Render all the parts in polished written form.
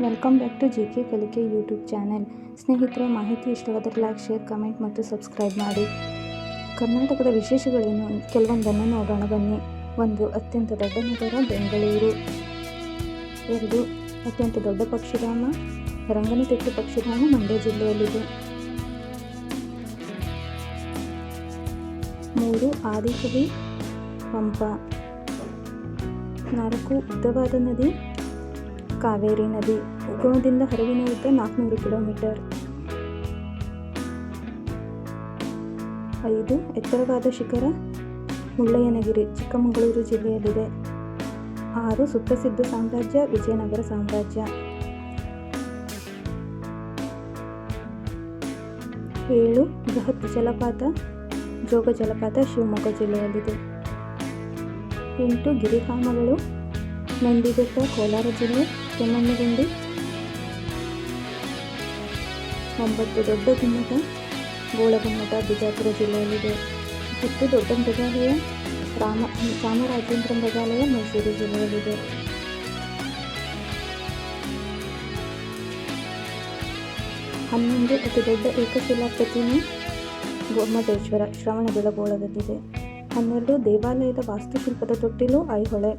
Welcome back to K ಕಲಿಕೆ YouTube channel. ಸ್ನೇಹಿತರೆ, ಮಾಹಿತಿ ಇಷ್ಟವಾದರೆ ಲೈಕ್, ಶೇರ್, ಕಮೆಂಟ್ ಮತ್ತು ಸಬ್ಸ್ಕ್ರೈಬ್ ಮಾಡಿ. ಕರ್ನಾಟಕದ ವಿಶೇಷಗಳೇನು ಕೆಲವೊಂದನ್ನು ನೋಡೋಣ ಬನ್ನಿ. 1. ಅತ್ಯಂತ ದೊಡ್ಡ ನಗರ ಬೆಂಗಳೂರು. 2. ಅತ್ಯಂತ ದೊಡ್ಡ ಪಕ್ಷಿಧಾಮ ರಂಗನತಿಟ್ಟು ಪಕ್ಷಿಧಾಮ ಮಂಡ್ಯ ಜಿಲ್ಲೆಯಲ್ಲಿದೆ. 3. ಆದಿಕವಿ ಪಂಪ. 4. ಉದ್ದವಾದ ನದಿ ಕಾವೇರಿ ನದಿ. ಉಗಮದಿಂದ ಹರಿವಿನ ಉದ್ದ 400 ಕಿಲೋಮೀಟರ್. 5. ಎತ್ತರವಾದ ಶಿಖರ ಮುಳ್ಳಯ್ಯನಗಿರಿ ಚಿಕ್ಕಮಗಳೂರು ಜಿಲ್ಲೆಯಲ್ಲಿದೆ. 6. ಸುಪ್ರಸಿದ್ಧ ಸಾಮ್ರಾಜ್ಯ ವಿಜಯನಗರ ಸಾಮ್ರಾಜ್ಯ. 7. ಬೃಹತ್ ಜಲಪಾತ ಜೋಗ ಜಲಪಾತ ಶಿವಮೊಗ್ಗ ಜಿಲ್ಲೆಯಲ್ಲಿದೆ. 8. ಗಿರಿಧಾಮಗಳು ನಂದಿಬೆಟ್ಟ ಕೋಲಾರ ಜಿಲ್ಲೆ ಕೆಮ್ಮಣ್ಣುಗುಂಡಿ. 9. ದೊಡ್ಡ ಗುಮ್ಮಟ ಗೋಳಗುಮ್ಮಟ ಬಿಜಾಪುರ ಜಿಲ್ಲೆಯಲ್ಲಿದೆ. 10. ದೊಡ್ಡ ಮೃಗಾಲಯ ಚಾಮರಾಜೇಂದ್ರ ಮೃಗಾಲಯ ಮೈಸೂರು ಜಿಲ್ಲೆಯಲ್ಲಿದೆ. 11. ಅತಿ ದೊಡ್ಡ ಏಕಶಿಲಾ ಪ್ರತಿಮೆ ಗೊಮ್ಮಟೇಶ್ವರ ಶ್ರವಣಬೆಳಗೊಳದಲ್ಲಿದೆ. 12. ದೇವಾಲಯದ ವಾಸ್ತುಶಿಲ್ಪದ ತೊಟ್ಟಿಲು ಐಹೊಳೆ.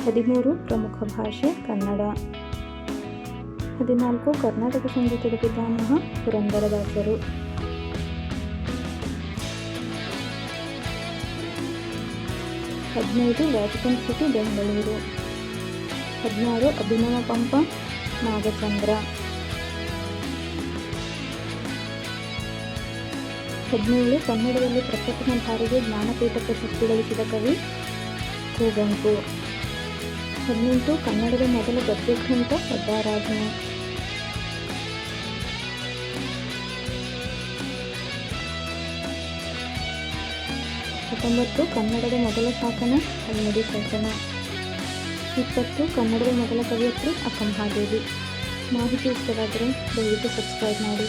13. ಪ್ರಮುಖ ಭಾಷೆ ಕನ್ನಡ. 14. ಕರ್ನಾಟಕ ಸಂಗೀತದ ಪಿತಾಮಹ ಪುರಂದರದಾಸರು. 15. Vatican city Bengaluru. 16. ಅಭಿನವ ಪಂಪ ನಾಗಚಂದ್ರ. 17. ಕನ್ನಡದಲ್ಲಿ ಪ್ರಪ್ರಥಮ ಬಾರಿಗೆ ಜ್ಞಾನಪೀಠ ಪ್ರಶಸ್ತಿ ಗಳಿಸಿದ ಕವಿ ಕುವೆಂಪು. 18. ಕನ್ನಡದ ಮೊದಲ ಗದ್ಯಗ್ರಂಥ ಪದ್ಯಾರಾಧನೆ. 19. ಕನ್ನಡದ ಮೊದಲ ಶಾಸನ ಕನ್ನಡಿ ಶಾಸನ. 20. ಕನ್ನಡದ ಮೊದಲ ಕವಿಯತ್ರಿ ಅಕ್ಕಮಹಾದೇವಿ. ಮಾಹಿತಿ ಇಷ್ಟವಾದರೆ ದಯವಿಟ್ಟು ಸಬ್ಸ್ಕ್ರೈಬ್ ಮಾಡಿ.